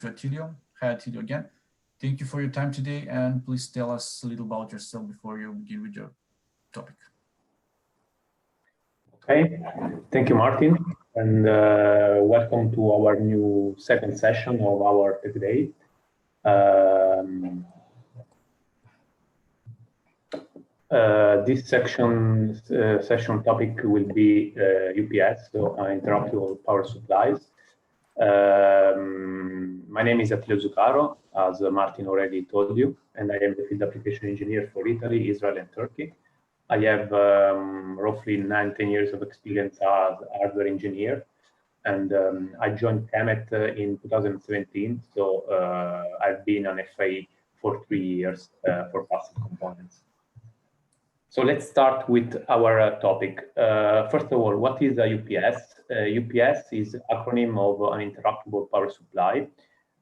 to Attilio. Hi, Attilio again. Thank you for your time today, and please tell us a little about yourself before you begin with your topic. Okay, thank you, Martin, and welcome to our new second session of our TechDay. This session topic will be UPS, so uninterruptible power supplies. My name is Attilio Zuccaro, as Martin already told you, and I am the field application engineer for Italy, Israel, and Turkey. I have roughly 10 years of experience as hardware engineer, and I joined KEMET in 2017, so I've been an FAE for 3 years for passive components. So let's start with our topic. First of all, what is a UPS? UPS is an acronym of Uninterruptible Power Supply,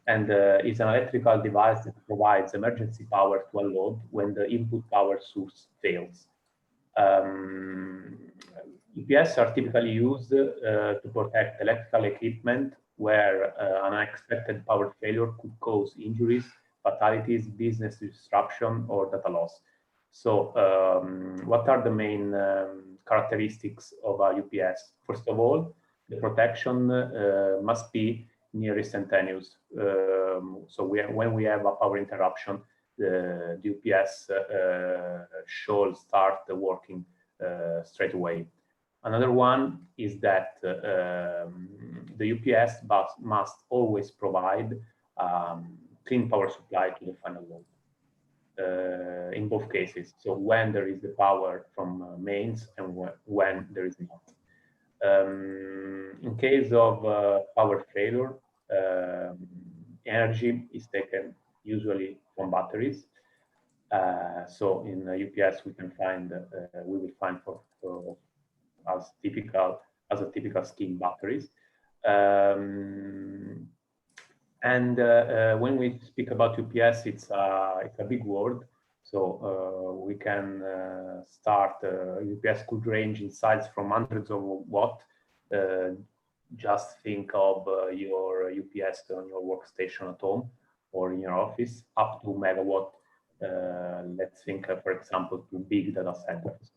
and is an electrical device that provides emergency power to a load when the input power source fails. UPS are typically used to protect electrical equipment where an unexpected power failure could cause injuries, fatalities, business disruption, or data loss. So what are the main characteristics of a UPS? First of all, the protection must be near instantaneous. So when we have a power interruption, the UPS should start working straight away. Another one is that the UPS must always provide clean power supply to the final load. In both cases, so when there is the power from mains and when there is not. In case of power failure, energy is taken usually from batteries. So in UPS we can find we will find as a typical scheme batteries. And when we speak about UPS, it's a big word. So we can start, UPS could range in size from hundreds of watts. Just think of your UPS on your workstation at home or in your office, up to megawatt. Let's think, for example, to big data centers.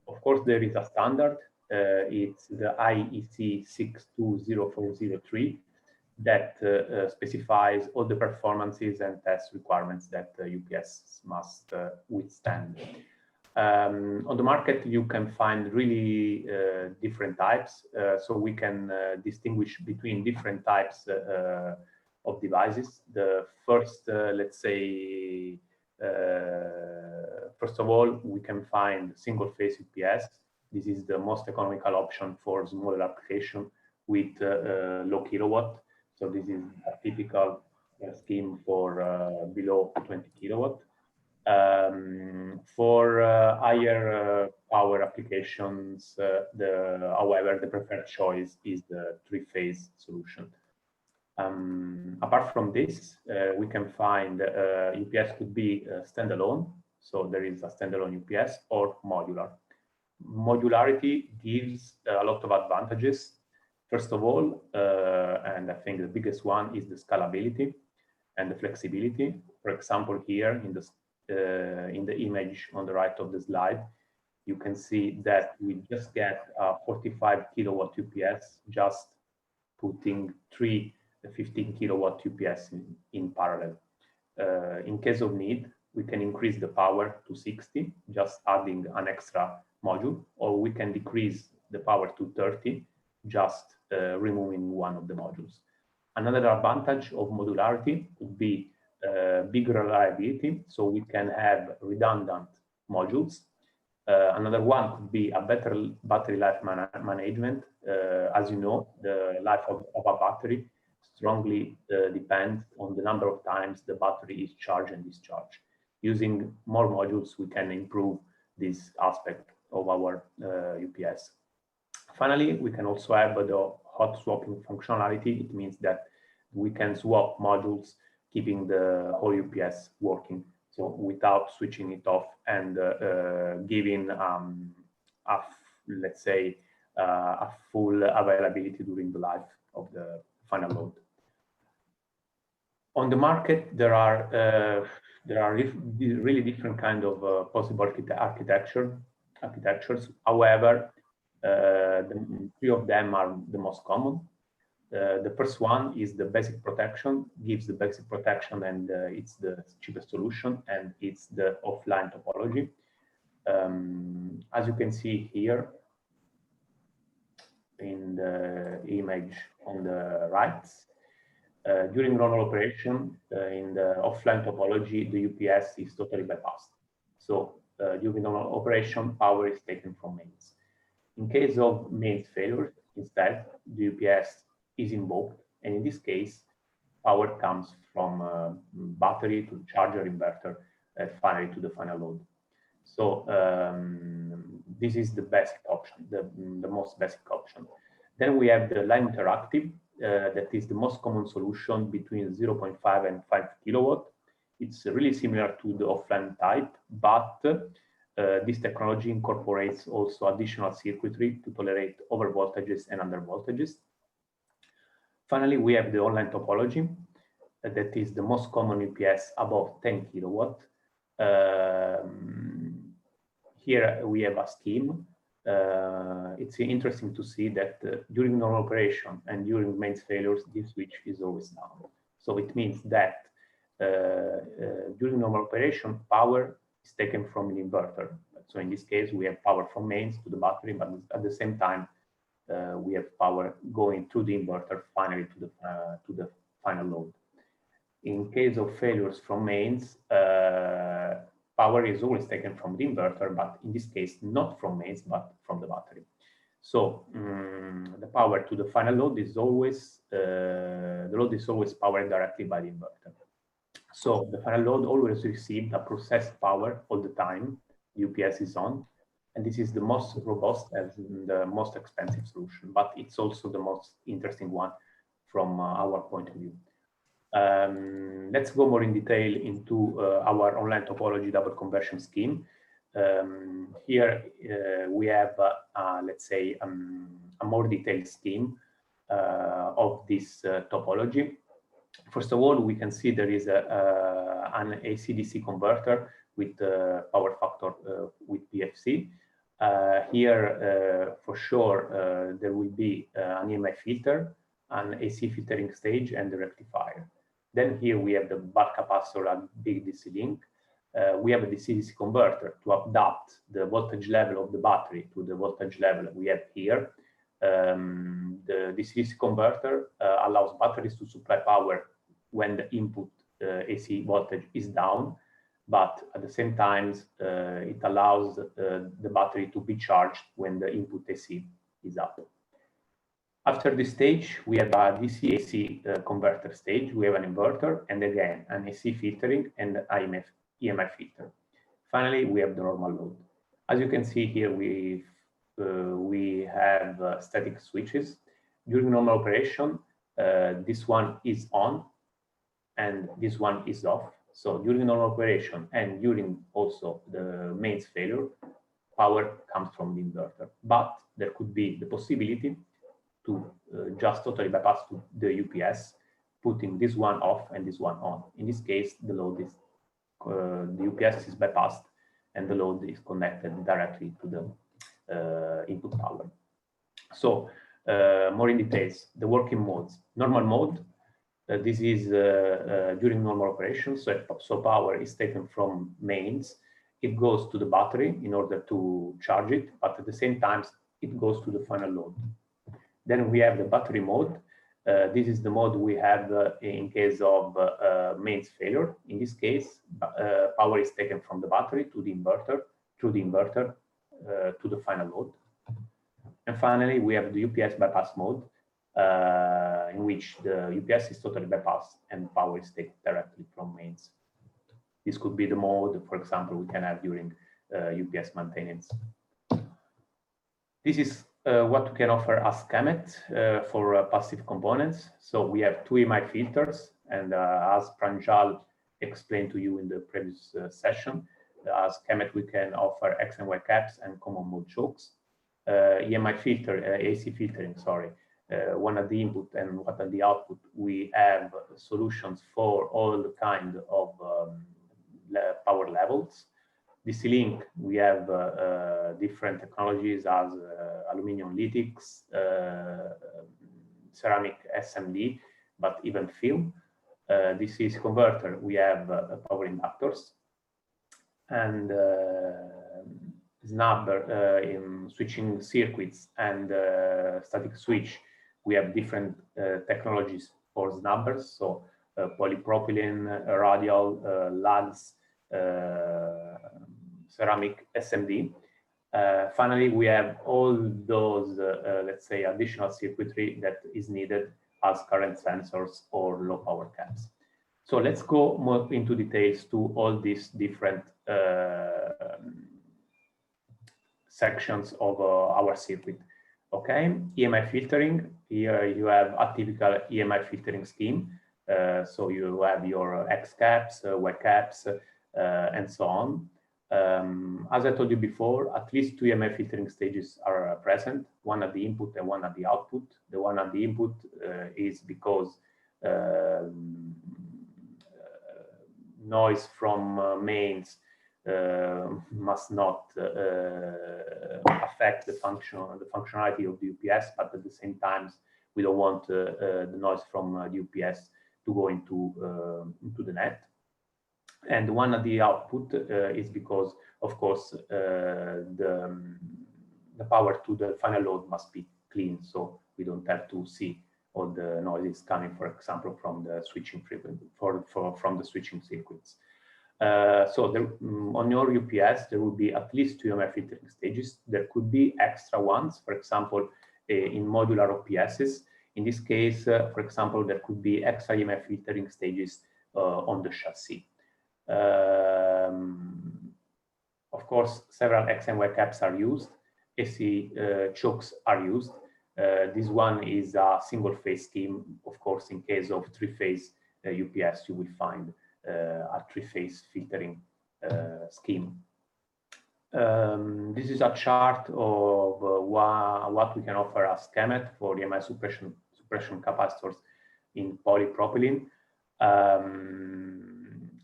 Of course, there is a standard. It's the IEC 6200403. That specifies all the performances and test requirements that UPS must withstand. On the market, you can find really different types. So we can distinguish between different types of devices. The first, let's say, first of all, we can find single-phase UPS. This is the most economical option for smaller application with low kilowatt. So this is a typical scheme for below 20 kilowatt. For higher power applications, however, the preferred choice is the three-phase solution. Apart from this, we can find UPS could be standalone. So there is a standalone UPS or modular. Modularity gives a lot of advantages. First of all, and I think the biggest one is the scalability and the flexibility. For example, here in the image on the right of the slide, you can see that we just get a 45 kilowatt UPS, just putting 3 15 kilowatt UPS in parallel. In case of need, we can increase the power to 60, just adding an extra module, or we can decrease the power to 30, just removing one of the modules. Another advantage of modularity would be big reliability, so we can have redundant modules. Another one could be a better battery life management. As you know, the life of a battery strongly depends on the number of times the battery is charged and discharged. Using more modules, we can improve this aspect of our UPS. Finally, we can also have the hot swapping functionality. It means that we can swap modules, keeping the whole UPS working, so without switching it off and giving, let's say, a full availability during the life of the final load. On the market, there are really different kind of possible architectures. However, the three of them are the most common. The first one is the basic protection, gives the basic protection, and it's the cheapest solution, and it's the offline topology. As you can see here in the image on the right, during normal operation, in the offline topology, the UPS is totally bypassed. So during normal operation, power is taken from mains. In case of mains failure, instead, the UPS is invoked, and in this case, power comes from battery to charger inverter, finally to the final load. So this is the basic option, the most basic option. Then we have the line interactive, that is the most common solution between 0.5 and 5 kilowatt. It's really similar to the offline type, but this technology incorporates also additional circuitry to tolerate over voltages and under voltages. Finally, we have the online topology, that is the most common UPS above 10 kilowatt. Here we have a scheme. It's interesting to see that during normal operation and during mains failures, this switch is always down. So it means that during normal operation, power is taken from an inverter. So in this case, we have power from mains to the battery, but at the same time, we have power going through the inverter finally to the final load. In case of failures from mains, power is always taken from the inverter, but in this case, not from mains, but from the battery. So the power to the final load is always, the load is always powered directly by the inverter. So the final load always receives a processed power all the time, the UPS is on, and this is the most robust and the most expensive solution, but it's also the most interesting one from our point of view. Let's go more in detail into our online topology double conversion scheme. Here we have, let's say, a more detailed scheme of this topology. First of all, we can see there is an AC-DC converter with power factor with PFC. Here, for sure, there will be an EMI filter, an AC filtering stage, and the rectifier. Then here we have the bulk capacitor and big DC link. We have a DC-DC converter to adapt the voltage level of the battery to the voltage level we have here. The DC-DC converter allows batteries to supply power when the input AC voltage is down, but at the same time, it allows the battery to be charged when the input AC is up. After this stage, we have a DC-AC converter stage. We have an inverter, and again, an AC filtering and an EMI filter. Finally, we have the normal load. As you can see here, we have static switches. During normal operation, this one is on, and this one is off. So during normal operation and during also the mains failure, power comes from the inverter. But there could be the possibility to just totally bypass to the UPS, putting this one off and this one on. In this case, the load is the UPS is bypassed and the load is connected directly to the input power. So more in details, the working modes. Normal mode, this is during normal operation, so power is taken from mains. It goes to the battery in order to charge it, but at the same time, it goes to the final load. Then we have the battery mode. This is the mode we have in case of mains failure. In this case, power is taken from the battery to the inverter, through the inverter to the final load. And finally, we have the UPS bypass mode, in which the UPS is totally bypassed and power is taken directly from mains. This could be the mode, for example, we can have during UPS maintenance. This is what we can offer as KEMET for passive components. So we have two EMI filters, and as Pranjal explained to you in the previous session, as KEMET we can offer X and Y caps and common mode chokes. EMI filter, AC filtering, sorry, one at the input and one at the output, we have solutions for all the kind of power levels. DC-Link, we have different technologies as aluminum lytics, ceramic SMD, but even film. DC converter, we have power inductors, and Snubber in switching circuits and static switch. We have different technologies for Snubbers, so polypropylene, radial, lugs, ceramic SMD. Finally, we have all those, let's say, additional circuitry that is needed as current sensors or low power caps. So let's go more into details to all these different sections of our circuit. Okay, EMI filtering. Here you have a typical EMI filtering scheme. So you have your X caps, Y caps, and so on. As I told you before, at least two EMI filtering stages are present, one at the input and one at the output. The one at the input is because noise from mains must not affect the functionality of the UPS, but at the same time, we don't want the noise from the UPS to go into the net. And one at the output is because, of course, the power to the final load must be clean, so we don't have to see all the noises coming, for example, from the switching frequency, from the switching circuits. So there, on your UPS, there will be at least two EMI filtering stages. There could be extra ones, for example, in modular OPSs. In this case, for example, there could be extra EMI filtering stages on the chassis. Of course, several X and Y caps are used. AC chokes are used. This one is a single phase scheme. Of course, in case of three-phase UPS, you will find a three-phase filtering scheme. This is a chart of what we can offer as KEMET for the EMI suppression capacitors in polypropylene.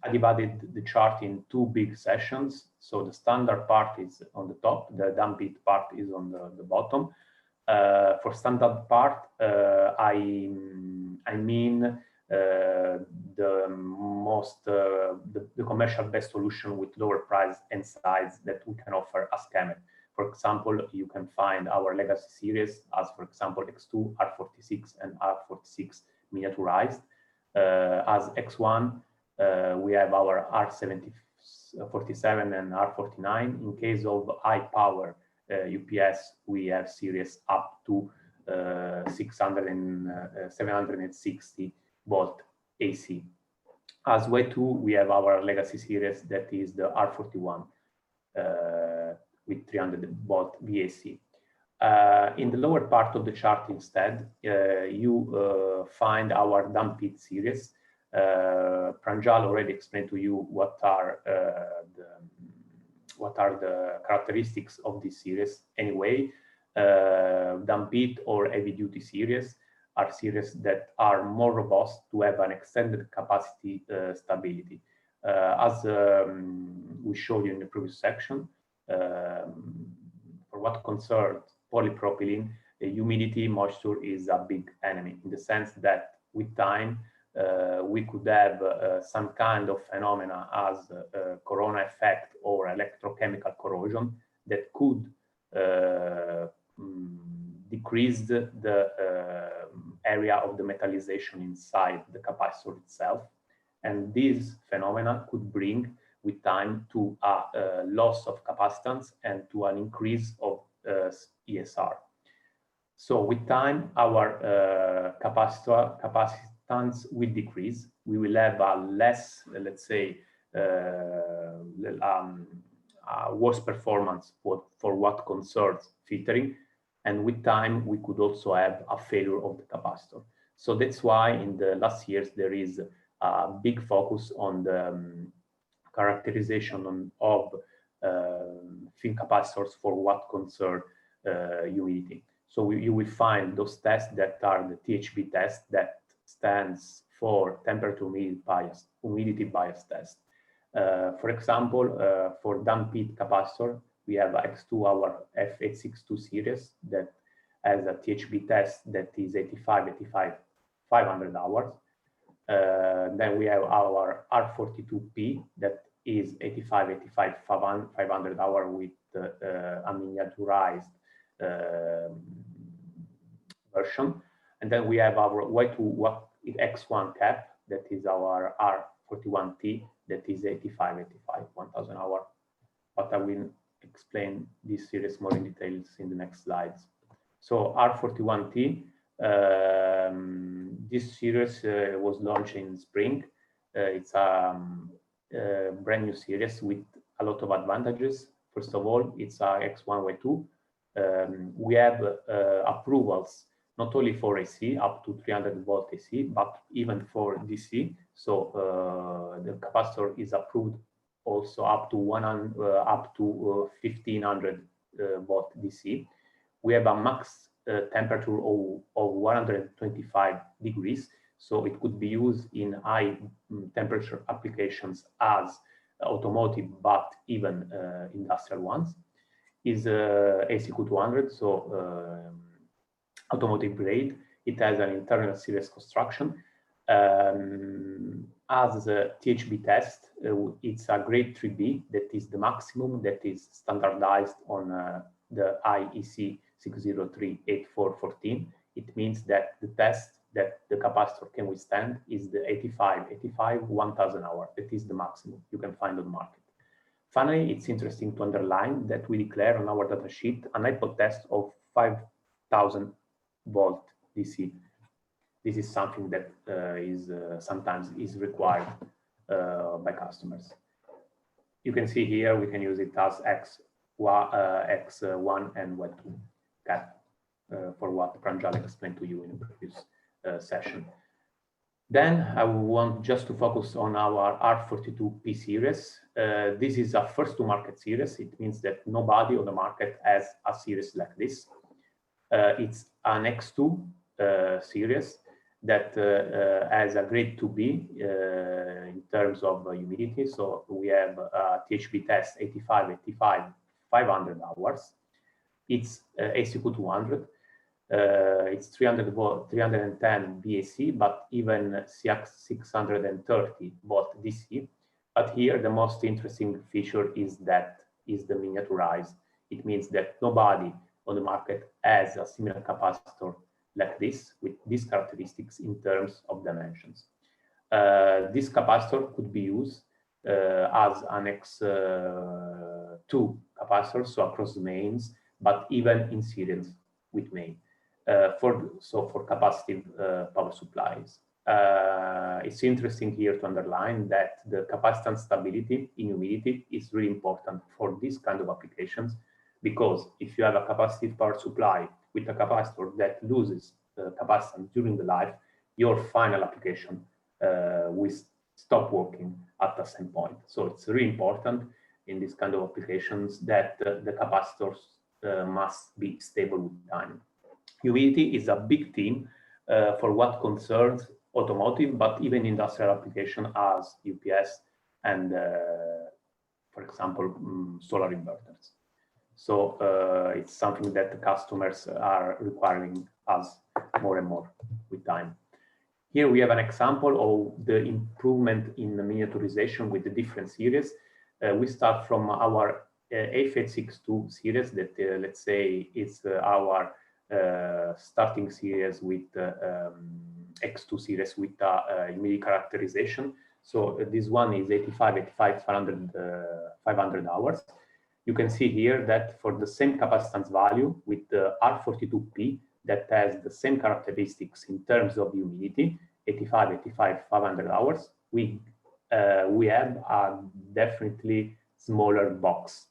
I divided the chart in two big sessions. So the standard part is on the top, the dump it part is on the bottom. For standard part, I mean the commercial best solution with lower price and size that we can offer as KEMET. For example, you can find our legacy series as, for example, X2, R46, and R46 miniaturized. As X1, we have our R47 and R49. In case of high power UPS, we have series up to 600 and 760 volt AC. As Y2, we have our legacy series that is the R41 with 300 volt VAC. In the lower part of the chart instead, you find our dump it series. Pranjal already explained to you what are the characteristics of this series. Anyway, dump it or heavy duty series are series that are more robust to have an extended capacity stability. As we showed you in the previous section, for what concerns polypropylene, the humidity moisture is a big enemy, in the sense that with time we could have some kind of phenomena as corona effect or electrochemical corrosion that could decrease the area of the metallization inside the capacitor itself. And this phenomena could bring with time to a loss of capacitance and to an increase of ESR. So with time, our capacitance will decrease. We will have a less, let's say, worse performance for what concerns filtering. And with time, we could also have a failure of the capacitor. So that's why in the last years, there is a big focus on the characterization of film capacitors for what concerns humidity. So you will find those tests that are the THB test, that stands for temperature humidity bias test. For example, for damped capacitor, we have X2, our F862 series that has a THB test that is 500 hours. Then we have our R42P that is 500 hour with a miniaturized version. And then we have our Y2 X1 cap that is our R41T that is 1000 hour. But I will explain this series more in details in the next slides. So R41T, this series was launched in spring. It's a brand new series with a lot of advantages. First of all, it's a X1, Y2. We have approvals not only for AC up to 300 volt AC, but even for DC. So the capacitor is approved also up to 1500 volt DC. We have a max temperature of 125 degrees. So it could be used in high temperature applications as automotive, but even industrial ones. Is ACQ200, so automotive grade. It has an internal series construction. As a THB test, it's a grade 3B, that is the maximum that is standardized on the IEC 603-8414. It means that the test that the capacitor can withstand is the 1000 hour. That is the maximum you can find on the market. Finally, it's interesting to underline that we declare on our datasheet an output test of 5000 volt DC. This is something that sometimes is required by customers. You can see here we can use it as X1 and Y2 cap for what Pranjal explained to you in the previous session. Then I want just to focus on our R42P series. This is a first to market series. It means that nobody on the market has a series like this. It's an X2 series that has a grade 2B in terms of humidity. So we have a THB test 500 hours. It's ACQ200. It's 310 BAC, but even 630 volt DC. But here the most interesting feature is the miniaturized. It means that nobody on the market has a similar capacitor like this with these characteristics in terms of dimensions. This capacitor could be used as an X2 capacitor, so across the mains, but even in series with main. For capacitive power supplies. It's interesting here to underline that the capacitance stability in humidity is really important for this kind of applications, because if you have a capacitive power supply with a capacitor that loses capacitance during the life, your final application will stop working at the same point. So it's really important in this kind of applications that the capacitors must be stable with time. Humidity is a big theme for what concerns automotive, but even industrial application as UPS and, for example, solar inverters. So it's something that the customers are requiring us more and more with time. Here we have an example of the improvement in the miniaturization with the different series. We start from our F862 series that, let's say, is our starting series with X2 series with humidity characterization. So this one is 500 hours. You can see here that for the same capacitance value with the R42P that has the same characteristics in terms of humidity, 500 hours, we have a definitely smaller box.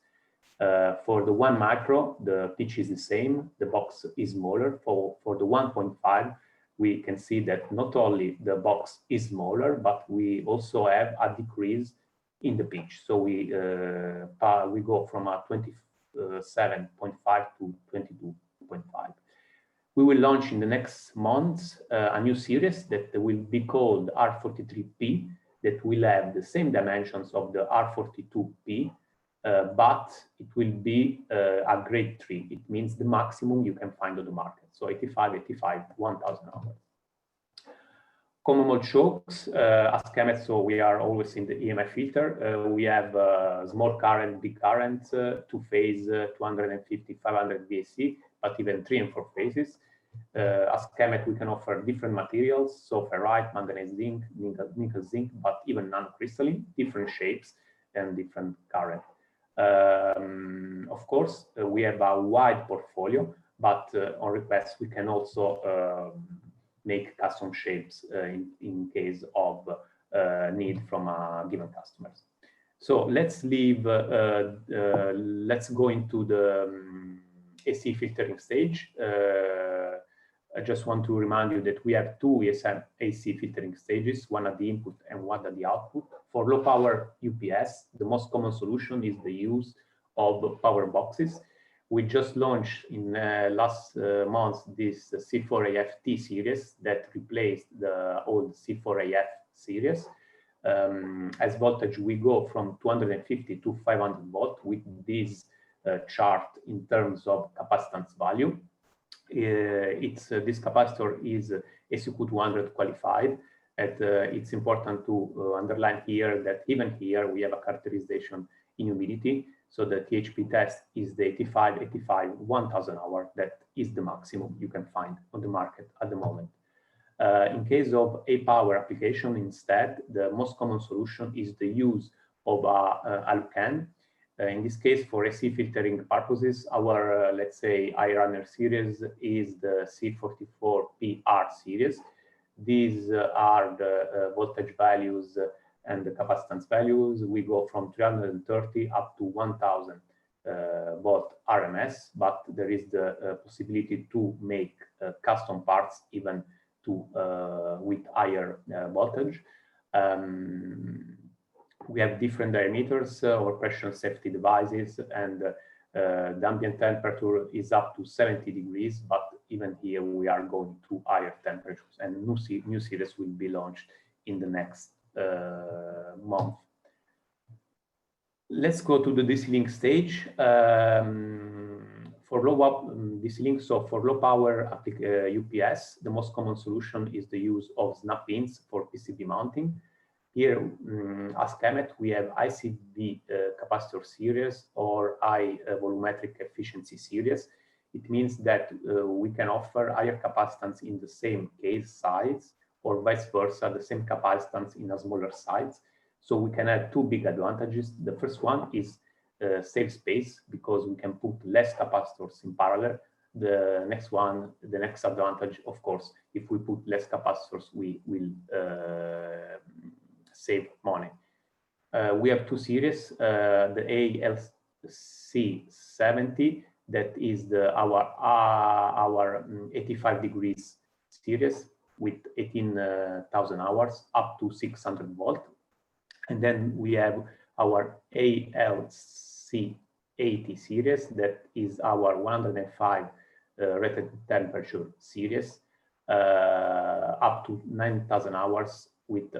For the 1 micro, the pitch is the same, the box is smaller. For the 1.5, we can see that not only the box is smaller, but we also have a decrease in the pitch. So we go from a 27.5 to 22.5. We will launch in the next months a new series that will be called R43P, that will have the same dimensions of the R42P, but it will be a grade 3. It means the maximum you can find on the market. So 85, 85, 1000 hours. Common mode chokes, as KEMET, so we are always in the EMI filter. We have small current, big current, two-phase, 250, 500 VSC, but even 3 and 4 phases. As KEMET, we can offer different materials, so ferrite, manganese zinc, nickel zinc, but even nanocrystalline, different shapes and different current. Of course, we have a wide portfolio, but on request, we can also make custom shapes in case of need from given customers. So let's leave. Let's go into the AC filtering stage. I just want to remind you that we have 2 ESM AC filtering stages, one at the input and one at the output. For low power UPS, the most common solution is the use of power boxes. We just launched in last month this C4AF-T series that replaced the old C4AF series. As voltage, we go from 250 to 500 volt with this chart in terms of capacitance value. This capacitor is SQ200 qualified. And it's important to underline here that even here we have a characterization in humidity. So the THP test is the 85, 85, 1000 hour. That is the maximum you can find on the market at the moment. In case of a power application, instead, the most common solution is the use of a alucan. In this case, for AC filtering purposes, our, let's say, iRunner series is the C44PR series. These are the voltage values and the capacitance values. We go from 330 up to 1000 volt RMS, but there is the possibility to make custom parts even to with higher voltage. We have different diameters or pressure safety devices, and the ambient temperature is up to 70 degrees, but even here we are going to higher temperatures, and new series will be launched in the next month. Let's go to the DC-Link stage. For low DC-Link, so for low power UPS, the most common solution is the use of snap pins for PCB mounting. Here, as KEMET, we have ICV capacitor series or high volumetric efficiency series. It means that we can offer higher capacitance in the same case size, or vice versa, the same capacitance in a smaller size. So we can have 2 big advantages. The first one is save space, because we can put less capacitors in parallel. The next advantage, of course, if we put less capacitors, we will save money. We have 2 series, the ALC70, that is our 85 degrees series with 18,000 hours up to 600 volt. And then we have our ALC80 series, that is our 105 rated temperature series, up to 9,000 hours with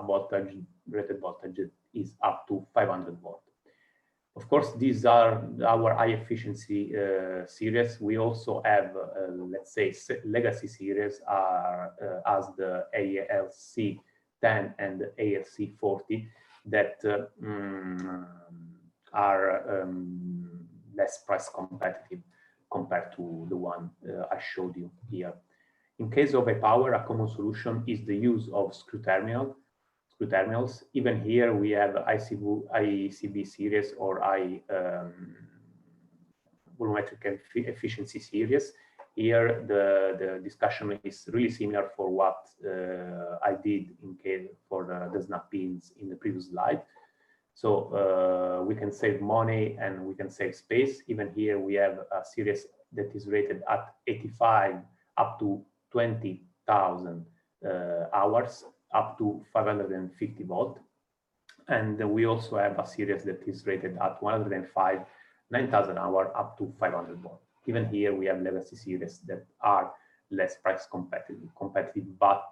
voltage, rated voltage is up to 500 volt. Of course, these are our high efficiency series. We also have, let's say, legacy series as the ALC10 and the ALC40 that are less price competitive compared to the one I showed you here. In case of a power, a common solution is the use of screw terminals. Even here we have ICB series or high volumetric efficiency series. Here the discussion is really similar for what I did in case for the snap pins in the previous slide. So we can save money and we can save space. Even here we have a series that is rated at 85 up to 20,000 hours up to 550 volt. And we also have a series that is rated at 105, 9,000 hour up to 500 volt. Even here we have legacy series that are less price competitive, but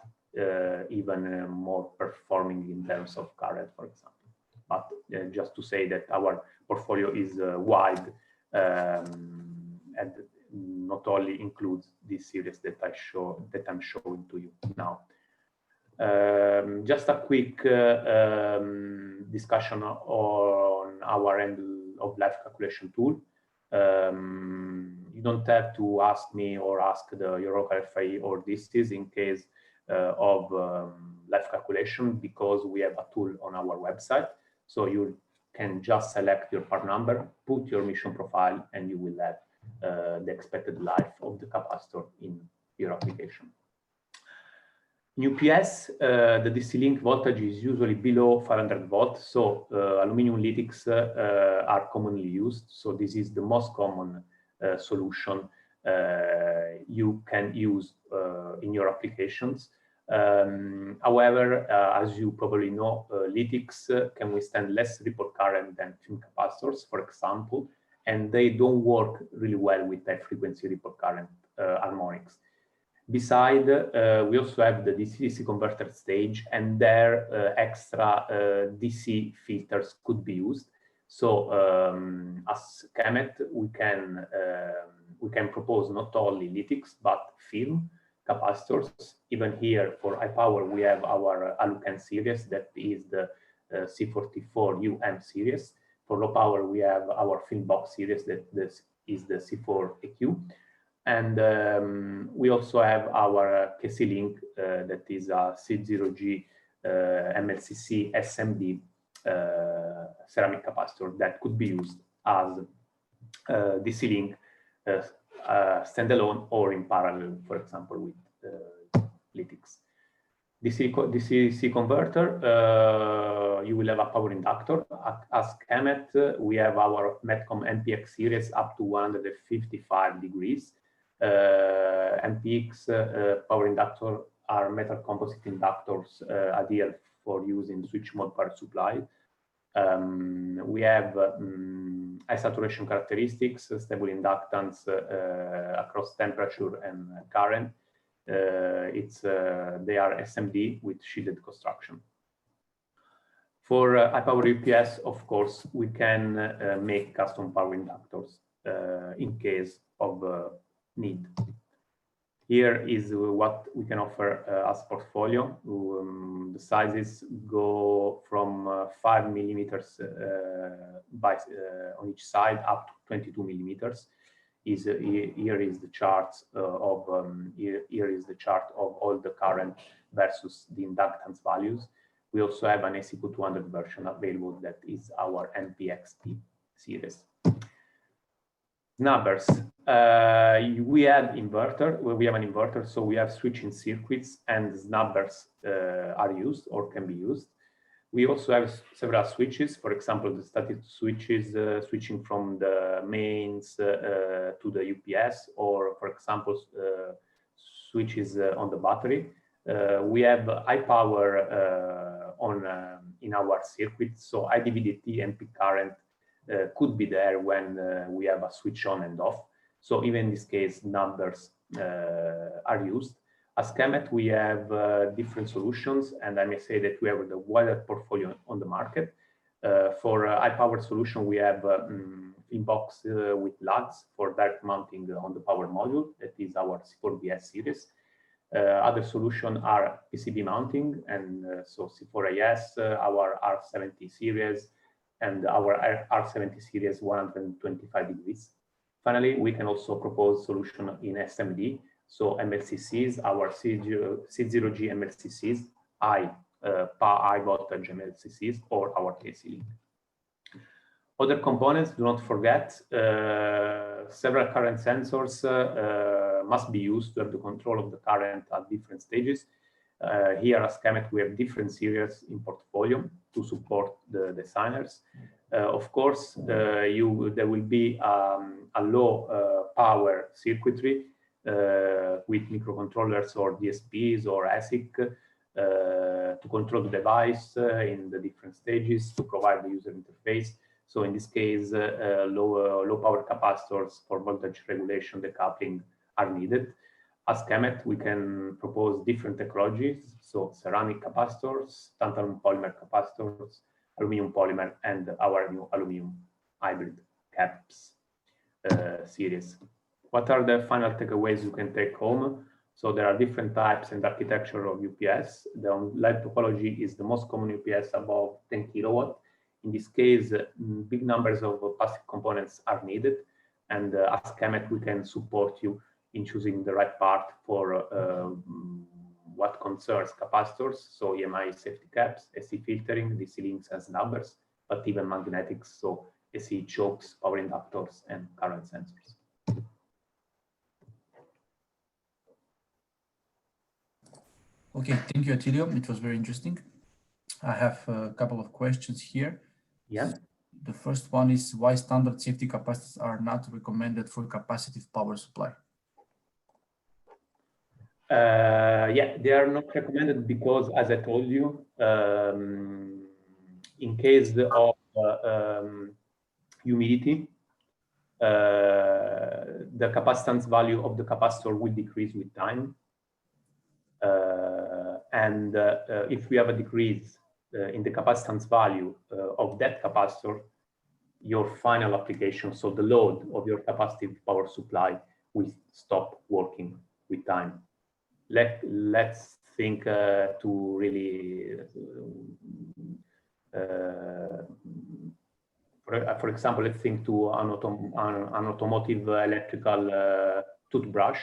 even more performing in terms of current, for example. But just to say that our portfolio is wide and not only includes this series that I'm showing to you now. Just a quick discussion on our end of life calculation tool. You don't have to ask me or ask your local FIE or this is in case of life calculation, because we have a tool on our website. So you can just select your part number, put your emission profile, and you will have the expected life of the capacitor in your application. In UPS, the DC link voltage is usually below 500 volts, so aluminum lytics are commonly used. So this is the most common solution you can use in your applications. However, as you probably know, lytics can withstand less ripple current than film capacitors, for example, and they don't work really well with high frequency ripple current harmonics. Besides, we also have the DC-DC converter stage, and there extra DC filters could be used. So as KEMET, we can propose not only lytics but film capacitors. Even here for high power, we have our Alucan series, that is the C44UM series. For low power, we have our film box series, that this is the C4AQ. And we also have our KC link, that is a C0G MLCC SMD ceramic capacitor that could be used as DC link standalone or in parallel, for example, with lytics. DC converter, you will have a power inductor. As KEMET, we have our Metcom MPX series up to 155 degrees. MPX power inductor are metal composite inductors, ideal for use in switch mode power supply. We have high saturation characteristics, stable inductance across temperature and current. They are SMD with shielded construction. For high power UPS, of course, we can make custom power inductors in case of need. Here is what we can offer as portfolio. The sizes go from 5 millimeters on each side up to 22 millimeters. Here is the chart of all the current versus the inductance values. We also have an AC 200 version available, that is our MPXT series. Snubbers. We have an inverter, so we have switching circuits, and snubbers are used or can be used. We also have several switches, for example, the static switches switching from the mains to the UPS, or for example, switches on the battery. We have high power in our circuit, so IDVDT and peak current could be there when we have a switch on and off. So even in this case, numbers are used. As KEMET, we have different solutions, and I may say that we have the wider portfolio on the market. For high power solution, we have inbox with lugs for direct mounting on the power module. That is our C4BS series. Other solutions are PCB mounting, and so C4AS, our R70 series, and our R70 series 125 degrees. Finally, we can also propose solution in SMD, so MLCCs, our C0G MLCCs, high voltage MLCCs, or our KC link. Other components, do not forget, several current sensors must be used to have the control of the current at different stages. Here as KEMET, we have different series in portfolio to support the designers. Of course, there will be a low power circuitry with microcontrollers or DSPs or ASIC to control the device in the different stages to provide the user interface. So in this case, low power capacitors for voltage regulation decoupling are needed. as KEMET, we can propose different technologies, so ceramic capacitors, tantalum polymer capacitors, aluminum polymer, and our new aluminum hybrid caps series. What are the final takeaways you can take home? So there are different types and architecture of UPS. The on-light topology is the most common UPS above 10 kilowatt. In this case, big numbers of plastic components are needed. And as KEMET, we can support you in choosing the right part for what concerns capacitors, so EMI safety caps, AC filtering, DC links and snubbers, but even magnetics, so AC chokes, power inductors, and current sensors. Okay, thank you, Attilio. It was very interesting. I have a couple of questions here. Yeah. The first one is why standard safety capacitors are not recommended for capacitive power supply? Yeah, they are not recommended because, as I told you, in case of humidity, the capacitance value of the capacitor will decrease with time. And if we have a decrease in the capacitance value of that capacitor, your final application, so the load of your capacitive power supply, will stop working with time. Let's think to really, for example, let's think to an automotive electrical toothbrush.